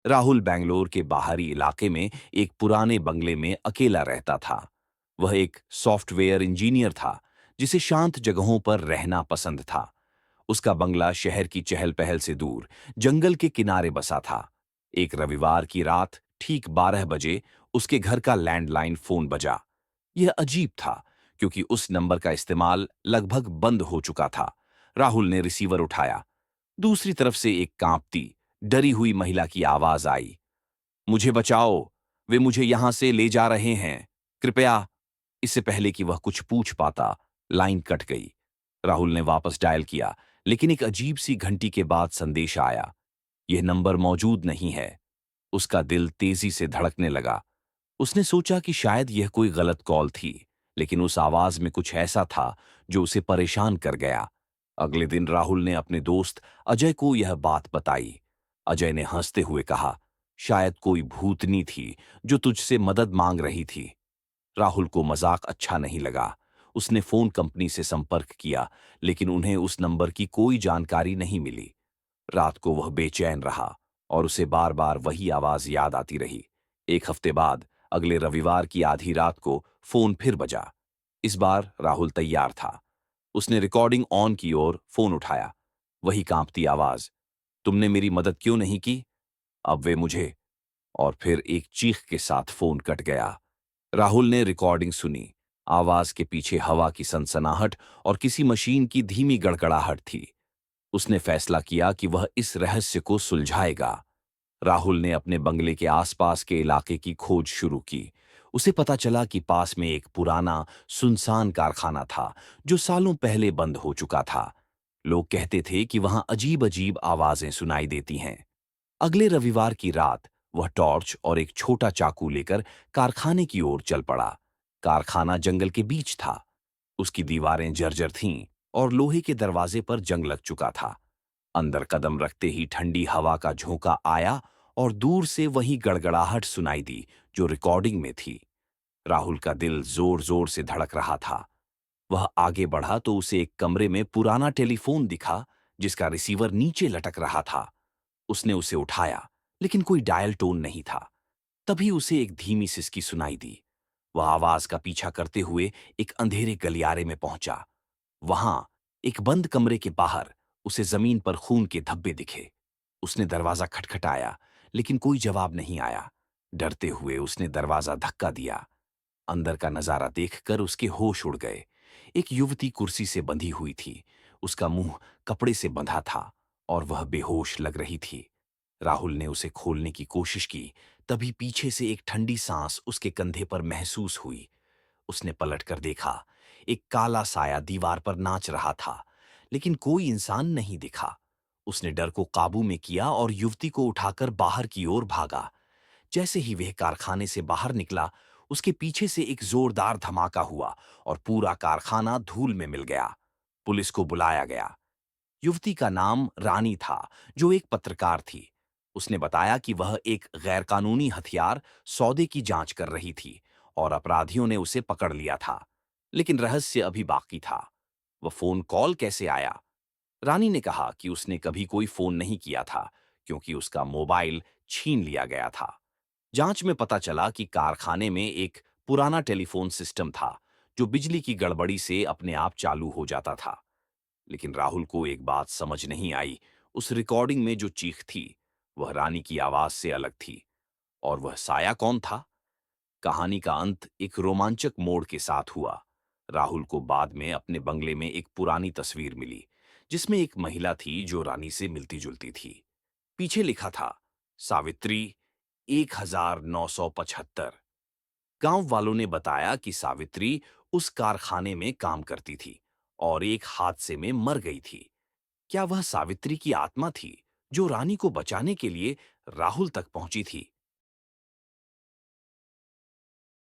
राहुल बेंगलोर के बाहरी इलाके में एक पुराने बंगले में अकेला रहता था। वह एक सॉफ्टवेयर इंजीनियर था जिसे शांत जगहों पर रहना पसंद था। उसका बंगला शहर की चहल-पहल से दूर जंगल के किनारे बसा था। एक रविवार की रात ठीक 12 बजे उसके घर का लैंडलाइन फोन बजा। यह अजीब था क्योंकि उस नंबर का इस्तेमाल लगभग बंद हो चुका था। राहुल ने रिसीवर उठाया। दूसरी तरफ से एक कांपती, डरी हुई महिला की आवाज आई। मुझे बचाओ, वे मुझे यहां से ले जा रहे हैं, कृपया। इससे पहले कि वह कुछ पूछ पाता, लाइन कट गई। राहुल ने वापस डायल किया, लेकिन एक अजीब सी घंटी के बाद संदेश आया। यह नंबर मौजूद नहीं है। उसका दिल तेजी से धड़कने लगा। उसने सोचा कि शायद यह कोई गलत कॉल थी, लेकिन उस आवाज में कुछ ऐसा था जो उसे परेशान कर गया। अगले दिन राहुल ने अपने दोस्त अजय को यह बात बताई। अजय ने हंसते हुए कहा, शायद कोई भूतनी थी जो तुझसे मदद मांग रही थी। राहुल को मजाक अच्छा नहीं लगा। उसने फोन कंपनी से संपर्क किया, लेकिन उन्हें उस नंबर की कोई जानकारी नहीं मिली। रात को वह बेचैन रहा और उसे बार बार वही आवाज याद आती रही। एक हफ्ते बाद अगले रविवार की आधी रात को फोन फिर बजा। इस बार राहुल तैयार था। उसने रिकॉर्डिंग ऑन की और फोन उठाया। वही कांपती आवाज, तुमने मेरी मदद क्यों नहीं की? अब वे मुझे। और फिर एक चीख के साथ फोन कट गया। राहुल ने रिकॉर्डिंग सुनी। आवाज के पीछे हवा की सनसनाहट और किसी मशीन की धीमी गड़गड़ाहट थी। उसने फैसला किया कि वह इस रहस्य को सुलझाएगा। राहुल ने अपने बंगले के आसपास के इलाके की खोज शुरू की। उसे पता चला कि पास में एक पुराना, सुनसान कारखाना था जो सालों पहले बंद हो चुका था। लोग कहते थे कि वहां अजीब-अजीब आवाजें सुनाई देती हैं। अगले रविवार की रात वह टॉर्च और एक छोटा चाकू लेकर कारखाने की ओर चल पड़ा। कारखाना जंगल के बीच था। उसकी दीवारें जर्जर थीं और लोहे के दरवाजे पर जंग लग चुका था। अंदर कदम रखते ही ठंडी हवा का झोंका आया और दूर से वही गड़गड़ाहट सुनाई दी जो रिकॉर्डिंग में थी। राहुल का दिल जोर-जोर से धड़क रहा था। वह आगे बढ़ा तो उसे एक कमरे में पुराना टेलीफोन दिखा जिसका रिसीवर नीचे लटक रहा था। उसने उसे उठाया, लेकिन कोई डायल टोन नहीं था। तभी उसे एक धीमी सिसकी सुनाई दी। वह आवाज का पीछा करते हुए एक अंधेरे गलियारे में पहुंचा। वहां एक बंद कमरे के बाहर उसे जमीन पर खून के धब्बे दिखे। उसने दरवाजा खटखटाया, लेकिन कोई जवाब नहीं आया। डरते हुए उसने दरवाजा धक्का दिया। अंदर का नजारा देखकर उसके होश उड़ गए। एक युवती कुर्सी से बंधी हुई थी। उसका मुंह कपड़े से बंधा था और वह बेहोश लग रही थी। राहुल ने उसे खोलने की कोशिश की, तभी पीछे से एक ठंडी सांस उसके कंधे पर महसूस हुई। उसने पलटकर देखा। एक काला साया दीवार पर नाच रहा था, लेकिन कोई इंसान नहीं दिखा। उसने डर को काबू में किया और युवती को उठाकर बाहर की ओर भागा। जैसे ही वह कारखाने से बाहर निकला, उसके पीछे से एक जोरदार धमाका हुआ और पूरा कारखाना धूल में मिल गया। पुलिस को बुलाया गया। युवती का नाम रानी था, जो एक पत्रकार थी। उसने बताया कि वह एक गैरकानूनी हथियार सौदे की जांच कर रही थी और अपराधियों ने उसे पकड़ लिया था। लेकिन रहस्य अभी बाकी था। वह फोन कॉल कैसे आया? रानी ने कहा कि उसने कभी कोई फोन नहीं किया था, क्योंकि उसका मोबाइल छीन लिया गया था। जांच में पता चला कि कारखाने में एक पुराना टेलीफोन सिस्टम था, जो बिजली की गड़बड़ी से अपने आप चालू हो जाता था। लेकिन राहुल को एक बात समझ नहीं आई। उस रिकॉर्डिंग में जो चीख थी, वह रानी की आवाज से अलग थी। और वह साया कौन था? कहानी का अंत एक रोमांचक मोड़ के साथ हुआ। राहुल को बाद में अपने बंगले में एक पुरानी तस्वीर मिली, जिसमें एक महिला थी जो रानी से मिलती जुलती थी। पीछे लिखा था, सावित्री 1975। गांव वालों ने बताया कि सावित्री उस कारखाने में काम करती थी और एक हादसे में मर गई थी। क्या वह सावित्री की आत्मा थी जो रानी को बचाने के लिए राहुल तक पहुंची थी?